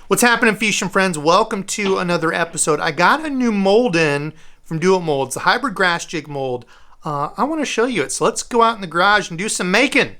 What's happening, fish and friends? Welcome to another episode. I got a new mold in from DEBO'S, the Hybrid Grass Jig mold. I want to show you it, so let's go out in the garage and do some making.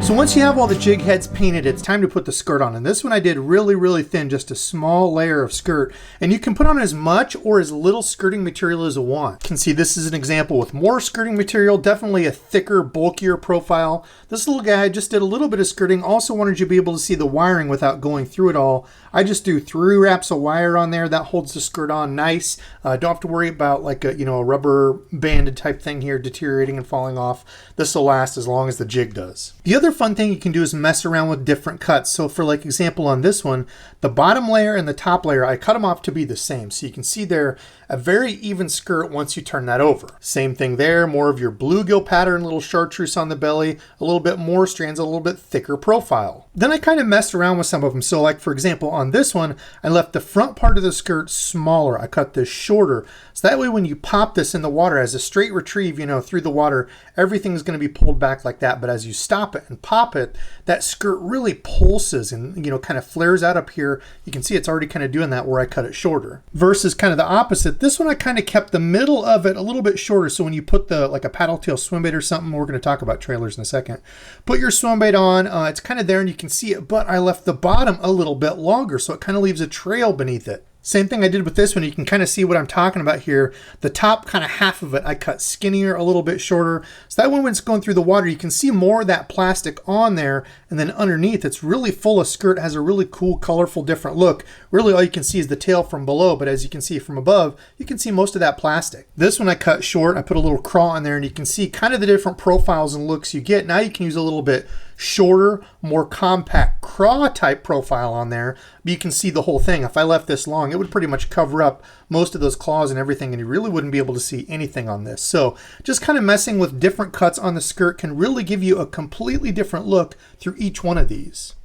So once you have all the jig heads painted, it's time to put the skirt on. And this one I did really thin, just a small layer of skirt. And you can put on as much or as little skirting material as you want. You can see this is an example with more skirting material, definitely a thicker, bulkier profile. This little guy just did a little bit of skirting. Also wanted you to be able to see the wiring without going through it all. I just do 3 wraps of wire on there. That holds the skirt on nice. Don't have to worry about like a rubber banded type thing here deteriorating and falling off. This will last as long as the jig does. The other fun thing you can do is mess around with different cuts. So for like example on this one, the bottom layer and the top layer, I cut them off to be the same. So you can see there a very even skirt once you turn that over. Same thing there, more of your bluegill pattern, little chartreuse on the belly, a little bit more strands, a little bit thicker profile. Then I kind of messed around with some of them. So like for example on this one, I left the front part of the skirt smaller. I cut this shorter. So that way when you pop this in the water as a straight retrieve, through the water, everything's going to be pulled back like that. But as you stop it and pop it, that skirt really pulses and kind of flares out up here. You can see it's already kind of doing that where I cut it shorter. Versus kind of the opposite. This one I kind of kept the middle of it a little bit shorter. So when you put like a paddle tail swim bait or something, we're going to talk about trailers in a second. Put your swim bait on. It's kind of there and you can see it, but I left the bottom a little bit longer. So it kind of leaves a trail beneath it. Same thing I did with this one. You can kind of see what I'm talking about here. The top kind of half of it, I cut skinnier, a little bit shorter. So that one, when it's going through the water, you can see more of that plastic on there. And then underneath, it's really full of skirt, has a really cool, colorful, different look. Really, all you can see is the tail from below. But as you can see from above, you can see most of that plastic. This one I cut short. I put a little craw in there and you can see kind of the different profiles and looks you get. Now you can use a little bit shorter, more compact craw type profile on there, but you can see the whole thing. If I left this long, it would pretty much cover up most of those claws and everything, and you really wouldn't be able to see anything on this. So just kind of messing with different cuts on the skirt can really give you a completely different look through each one of these.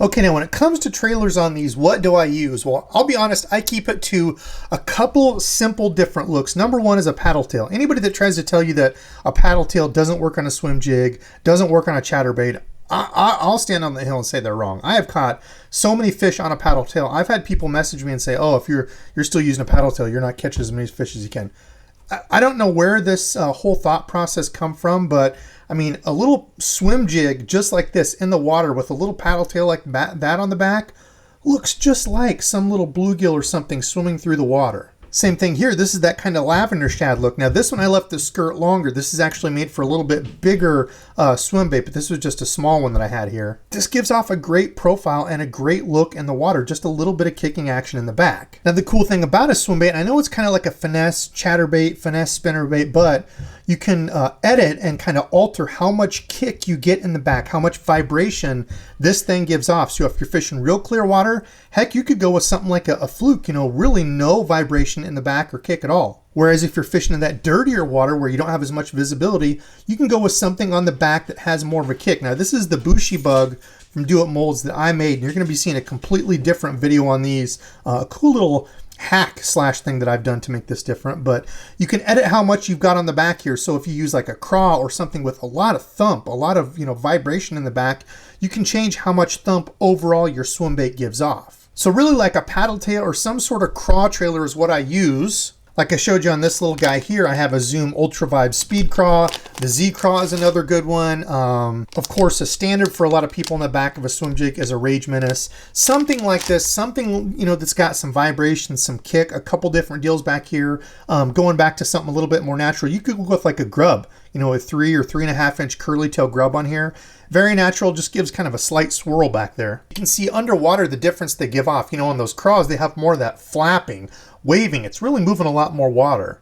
Okay, now when it comes to trailers on these, what do I use? Well, I'll be honest, I keep it to a couple simple different looks. Number one is a paddle tail. Anybody that tries to tell you that a paddle tail doesn't work on a swim jig, doesn't work on a chatterbait, I'll stand on the hill and say they're wrong. I have caught so many fish on a paddle tail. I've had people message me and say, oh, if you're still using a paddle tail, you're not catching as many fish as you can. I don't know where this whole thought process come from, but I mean, a little swim jig just like this in the water with a little paddle tail like that on the back looks just like some little bluegill or something swimming through the water. Same thing here. This is that kind of lavender shad look. Now this one I left the skirt longer. This is actually made for a little bit bigger swim bait, but this was just a small one that I had here. This gives off a great profile and a great look in the water. Just a little bit of kicking action in the back. Now the cool thing about a swim bait, I know it's kind of like a finesse chatterbait, finesse spinnerbait, but you can edit and kind of alter how much kick you get in the back, how much vibration this thing gives off. So if you're fishing real clear water, heck, you could go with something like a fluke, really no vibration in the back or kick at all. Whereas if you're fishing in that dirtier water where you don't have as much visibility, you can go with something on the back that has more of a kick. Now this is the Bushi bug from DEBO'S that I made. And you're going to be seeing a completely different video on these. A cool little hack slash thing that I've done to make this different, but you can edit how much you've got on the back here. So if you use like a craw or something with a lot of thump, a lot of vibration in the back, you can change how much thump overall your swim bait gives off. So really like a paddle tail or some sort of craw trailer is what I use. Like I showed you on this little guy here, I have a Zoom Ultra Vibe Speed Craw. The Z Craw is another good one. Of course, a standard for a lot of people in the back of a swim jig is a Rage Menace. Something like this, something, you know, that's got some vibration, some kick, a couple different deals back here. Going back to something a little bit more natural, you could go with like a grub, you know, a 3 or 3.5 inch curly tail grub on here. Very natural, just gives kind of a slight swirl back there. You can see underwater the difference they give off. You know, on those craws, they have more of that flapping, waving. It's really moving a lot more water.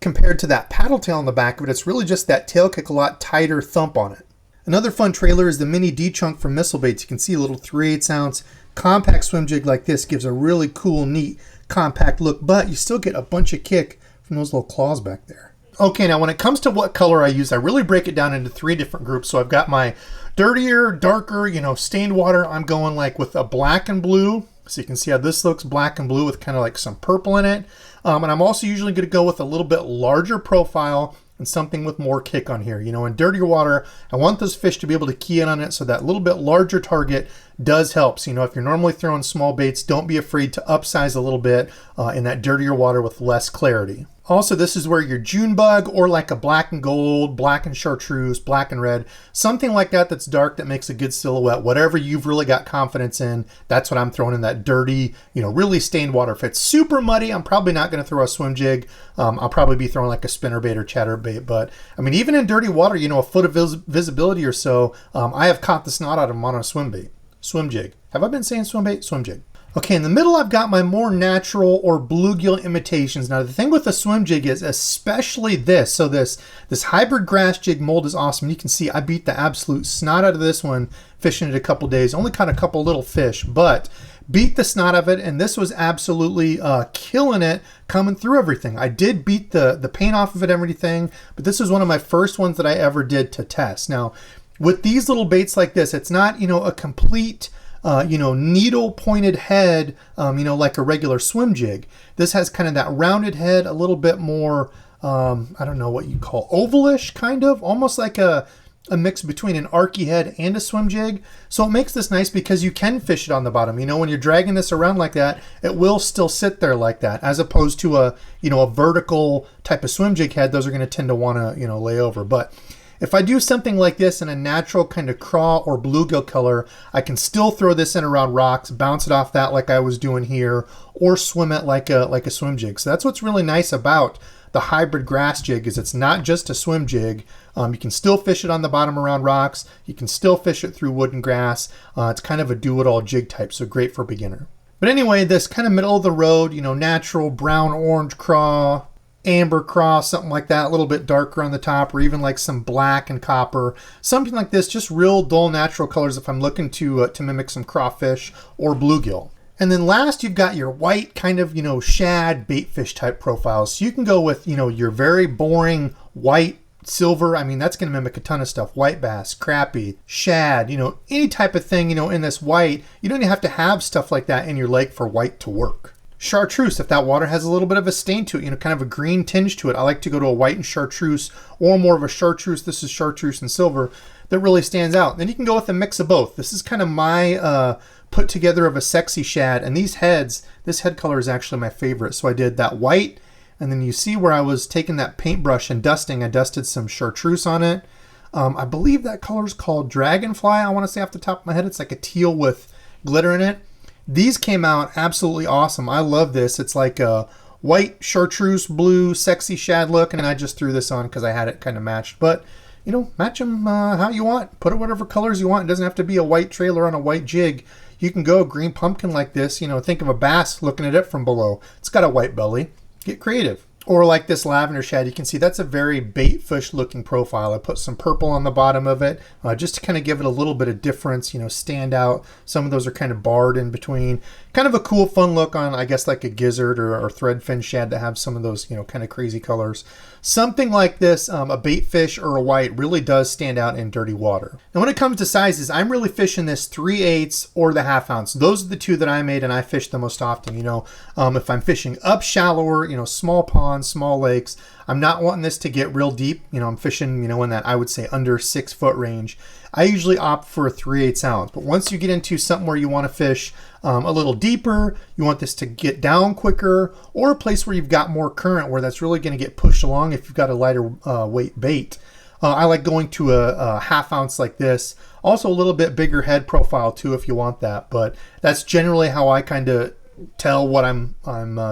Compared to that paddle tail on the back of it, it's really just that tail kick, a lot tighter thump on it. Another fun trailer is the mini D-Chunk from Missile Baits. You can see a little 3/8 ounce compact swim jig like this gives a really cool, neat, compact look, but you still get a bunch of kick from those little claws back there. Okay, now when it comes to what color I use, I really break it down into 3 different groups. So I've got my dirtier, darker, you know, stained water. I'm going like with a black and blue. So you can see how this looks, black and blue with kind of like some purple in it. And I'm also usually going to go with a little bit larger profile and something with more kick on here. You know, in dirtier water, I want those fish to be able to key in on it, so that little bit larger target does help. So, you know, if you're normally throwing small baits, don't be afraid to upsize a little bit in that dirtier water with less clarity. Also, this is where your June bug or like a black and gold, black and chartreuse, black and red, something like that that's dark that makes a good silhouette. Whatever you've really got confidence in, that's what I'm throwing in that dirty, you know, really stained water. If it's super muddy, I'm probably not going to throw a swim jig. I'll probably be throwing like a spinnerbait or chatterbait. But I mean, even in dirty water, you know, a foot of visibility or so, I have caught the snot out of them on a swim jig. Have I been saying swim bait? Swim jig. Okay, in the middle, I've got my more natural or bluegill imitations. Now, the thing with the swim jig is especially this. So this hybrid grass jig mold is awesome. You can see I beat the absolute snot out of this one fishing it a couple days. Only caught a couple little fish, but beat the snot of it, and this was absolutely killing it, coming through everything. I did beat the paint off of it and everything, but this was one of my first ones that I ever did to test. Now, with these little baits like this, it's not, you know, a complete you know, needle pointed head, you know, like a regular swim jig. This has kind of that rounded head, a little bit more, I don't know what you call ovalish, kind of, almost like a mix between an archy head and a swim jig. So it makes this nice because you can fish it on the bottom. You know, when you're dragging this around like that, it will still sit there like that, as opposed to a, you know, a vertical type of swim jig head. Those are going to tend to want to, you know, lay over. But if I do something like this in a natural kind of craw or bluegill color, I can still throw this in around rocks, bounce it off that like I was doing here, or swim it like a swim jig. So that's what's really nice about the hybrid grass jig, is it's not just a swim jig. You can still fish it on the bottom around rocks. You can still fish it through wood and grass. It's kind of a do-it-all jig type, so great for a beginner. But anyway, this kind of middle of the road, you know, natural brown-orange craw, amber craw, something like that, a little bit darker on the top, or even like some black and copper, something like this, just real dull natural colors if I'm looking to mimic some crawfish or bluegill. And then last, you've got your white kind of, you know, shad baitfish type profiles. So you can go with, you know, your very boring white, silver. I mean, that's going to mimic a ton of stuff. White bass, crappie, shad, you know, any type of thing, you know, in this white. You don't even have to have stuff like that in your lake for white to work. Chartreuse, if that water has a little bit of a stain to it, you know, kind of a green tinge to it. I like to go to a white and chartreuse, or more of a chartreuse. This is chartreuse and silver that really stands out. Then you can go with a mix of both. This is kind of my put together of a sexy shad, and these heads, this head color is actually my favorite. So I did that white, and then you see where I was taking that paintbrush and dusting. I dusted some chartreuse on it. I believe that color is called Dragonfly. I want to say off the top of my head, it's like a teal with glitter in it. These came out absolutely awesome. I love this. It's like a white chartreuse blue sexy shad look, and I just threw this on because I had it kind of matched. But, you know, match them how you want. Put it whatever colors you want. It doesn't have to be a white trailer on a white jig. You can go green pumpkin like this. You know, think of a bass looking at it from below. It's got a white belly. Get creative. Or like this lavender shad, you can see that's a very bait fish looking profile. I put some purple on the bottom of it just to kind of give it a little bit of difference, you know, stand out. Some of those are kind of barred in between. Kind of a cool, fun look on, I guess, like a gizzard or threadfin shad that have some of those, you know, kind of crazy colors. Something like this, a bait fish or a white, really does stand out in dirty water. Now, when it comes to sizes, I'm really fishing this 3/8 or the 1/2 ounce. Those are the two that I made and I fish the most often. You know, if I'm fishing up shallower, you know, small ponds, ponds, small lakes. I'm not wanting this to get real deep. You know, I'm fishing, you know, in that I would say under 6 foot range. I usually opt for a 3/8 ounce, but once you get into something where you want to fish a little deeper, you want this to get down quicker, or a place where you've got more current where that's really going to get pushed along if you've got a lighter weight bait. I like going to a 1/2 ounce like this. Also a little bit bigger head profile too if you want that, but that's generally how I kind of tell what I'm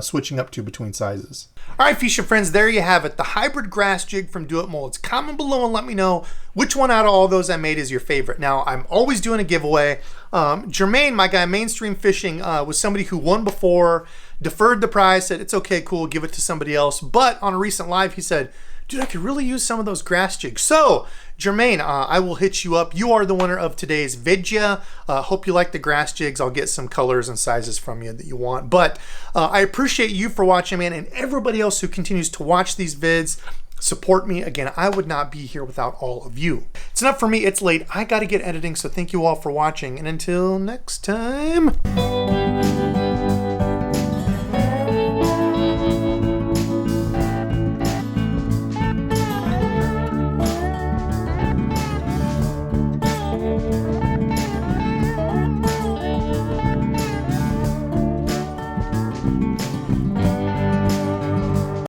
switching up to between sizes. All right, fishing friends, there you have it. The Hybrid Grass Jig from Do It Molds. Comment below and let me know which one out of all those I made is your favorite. Now, I'm always doing a giveaway. Jermaine, my guy, Mainstream Fishing, was somebody who won before, deferred the prize, said, it's okay, cool, give it to somebody else. But on a recent live, he said, dude, I could really use some of those grass jigs. So, Jermaine, I will hit you up. You are the winner of today's vidya. Hope you like the grass jigs. I'll get some colors and sizes from you that you want. But I appreciate you for watching, man, and everybody else who continues to watch these vids. Support me. Again, I would not be here without all of you. It's enough for me. It's late. I got to get editing, so thank you all for watching. And until next time...